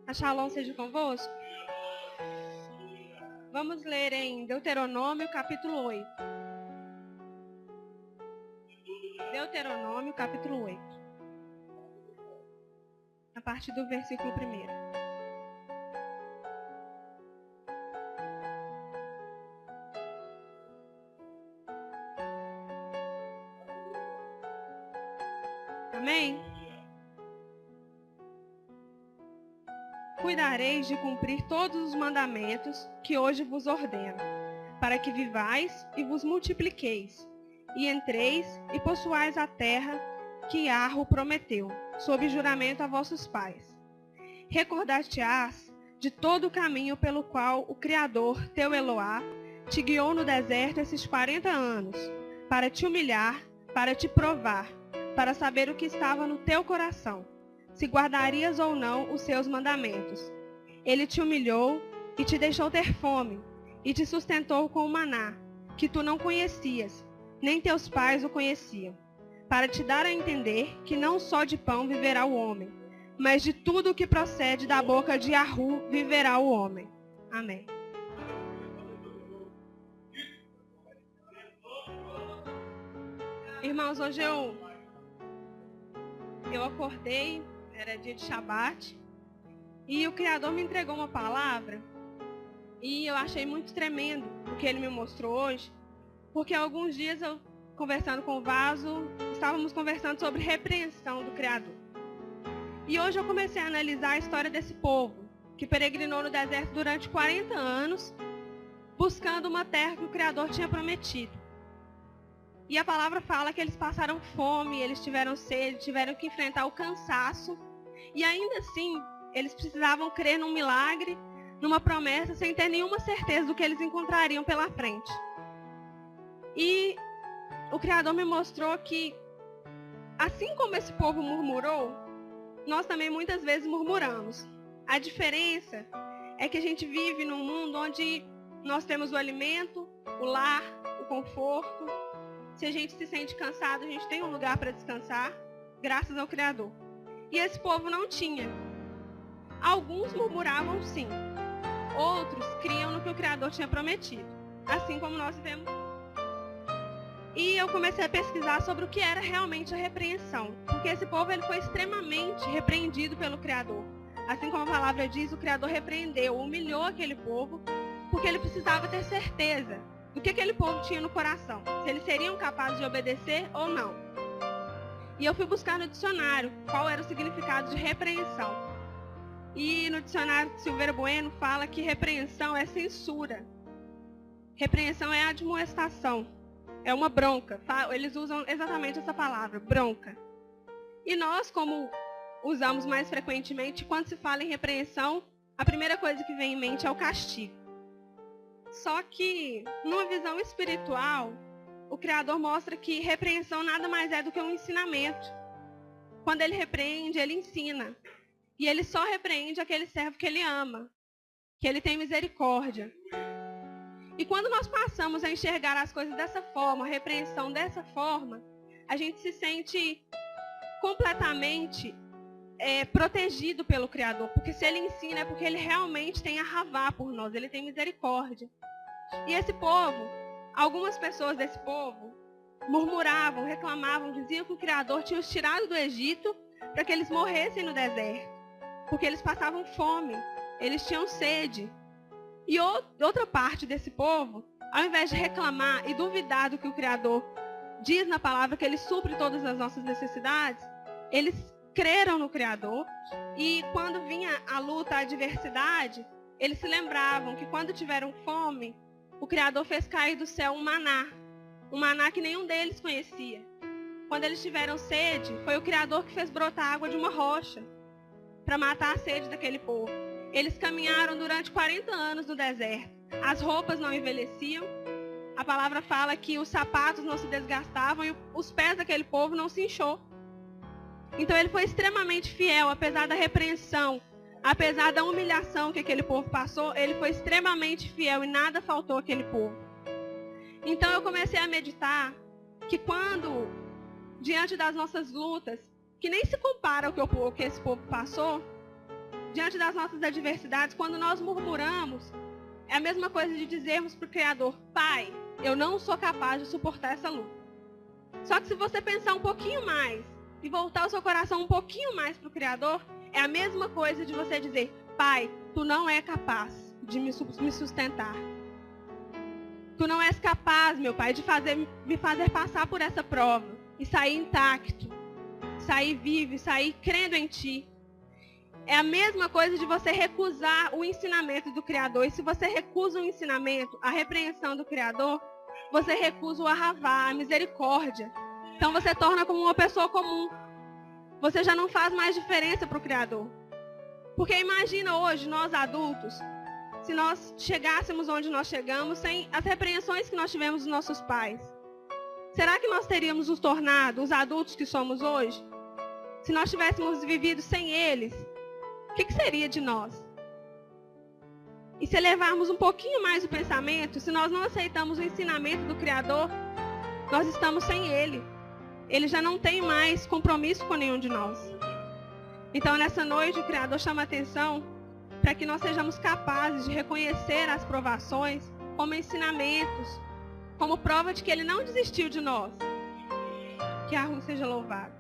A Shalom seja convosco. Vamos ler em Deuteronômio, capítulo 8. Deuteronômio, capítulo 8. A partir do versículo 1. Amém? Cuidareis de cumprir todos os mandamentos que hoje vos ordeno, para que vivais e vos multipliqueis, e entreis e possuais a terra que Iarro prometeu, sob juramento a vossos pais. Recordar-te-ás de todo o caminho pelo qual o Criador, teu Eloá, te guiou no deserto esses 40 anos, para te humilhar, para te provar, para saber o que estava no teu coração, se guardarias ou não os seus mandamentos. Ele te humilhou e te deixou ter fome, e te sustentou com o maná, que tu não conhecias, nem teus pais o conheciam, para te dar a entender que não só de pão viverá o homem, mas de tudo o que procede da boca de Iarro viverá o homem. Amém. Irmãos, hoje eu acordei, era dia de Shabat, e o Criador me entregou uma palavra, e eu achei muito tremendo o que ele me mostrou hoje, porque há alguns dias eu, conversando com o Vaso, estávamos conversando sobre repreensão do Criador. E hoje eu comecei a analisar a história desse povo, que peregrinou no deserto durante 40 anos, buscando uma terra que o Criador tinha prometido. E a palavra fala que eles passaram fome, eles tiveram sede, tiveram que enfrentar o cansaço. E ainda assim, eles precisavam crer num milagre, numa promessa, sem ter nenhuma certeza do que eles encontrariam pela frente. E o Criador me mostrou que, assim como esse povo murmurou, nós também muitas vezes murmuramos. A diferença é que a gente vive num mundo onde nós temos o alimento, o lar, o conforto. Se a gente se sente cansado, a gente tem um lugar para descansar, graças ao Criador. E esse povo não tinha. Alguns murmuravam sim. Outros criam no que o Criador tinha prometido. Assim como nós vivemos. E eu comecei a pesquisar sobre o que era realmente a repreensão. Porque esse povo ele foi extremamente repreendido pelo Criador. Assim como a palavra diz, o Criador repreendeu, humilhou aquele povo, porque ele precisava ter certeza do que aquele povo tinha no coração, se eles seriam capazes de obedecer ou não. E eu fui buscar no dicionário qual era o significado de repreensão. E no dicionário de Silveira Bueno fala que repreensão é censura. Repreensão é admoestação, é uma bronca. Eles usam exatamente essa palavra, bronca. E nós, como usamos mais frequentemente, quando se fala em repreensão, a primeira coisa que vem em mente é o castigo. Só que, numa visão espiritual, o Criador mostra que repreensão nada mais é do que um ensinamento. Quando ele repreende, ele ensina. E ele só repreende aquele servo que ele ama, que ele tem misericórdia. E quando nós passamos a enxergar as coisas dessa forma, a repreensão dessa forma, a gente se sente completamente protegido pelo Criador, porque se ele ensina é porque ele realmente tem a ravá por nós, ele tem misericórdia. E esse povo, algumas pessoas desse povo, murmuravam, reclamavam, diziam que o Criador tinha os tirado do Egito para que eles morressem no deserto, porque eles passavam fome, eles tinham sede. E outra parte desse povo, ao invés de reclamar e duvidar do que o Criador diz na palavra, que ele supre todas as nossas necessidades, eles creram no Criador, e quando vinha a luta, a adversidade, eles se lembravam que quando tiveram fome, o Criador fez cair do céu um maná que nenhum deles conhecia. Quando eles tiveram sede, foi o Criador que fez brotar água de uma rocha, para matar a sede daquele povo. Eles caminharam durante 40 anos no deserto, as roupas não envelheciam, a palavra fala que os sapatos não se desgastavam e os pés daquele povo não se inchou. Então ele foi extremamente fiel, apesar da repreensão, apesar da humilhação que aquele povo passou, ele foi extremamente fiel e nada faltou àquele povo. Então eu comecei a meditar que quando, diante das nossas lutas, que nem se compara ao que esse povo passou, diante das nossas adversidades, quando nós murmuramos, é a mesma coisa de dizermos para o Criador: Pai, eu não sou capaz de suportar essa luta. Só que se você pensar um pouquinho mais e voltar o seu coração um pouquinho mais para o Criador, é a mesma coisa de você dizer: Pai, tu não é capaz de me sustentar. Tu não és capaz, meu Pai, de me fazer passar por essa prova e sair intacto, sair vivo, sair crendo em Ti. É a mesma coisa de você recusar o ensinamento do Criador. E se você recusa o ensinamento, a repreensão do Criador, você recusa o arravá, a misericórdia. Então você torna como uma pessoa comum. Você já não faz mais diferença para o Criador. Porque imagina hoje, nós adultos, se nós chegássemos onde nós chegamos sem as repreensões que nós tivemos dos nossos pais. Será que nós teríamos nos tornado os adultos que somos hoje? Se nós tivéssemos vivido sem eles, o que seria de nós? E se elevarmos um pouquinho mais o pensamento, se nós não aceitamos o ensinamento do Criador, nós estamos sem Ele. Ele já não tem mais compromisso com nenhum de nós. Então, nessa noite, o Criador chama a atenção para que nós sejamos capazes de reconhecer as provações como ensinamentos, como prova de que Ele não desistiu de nós. Que a Ruth seja louvada.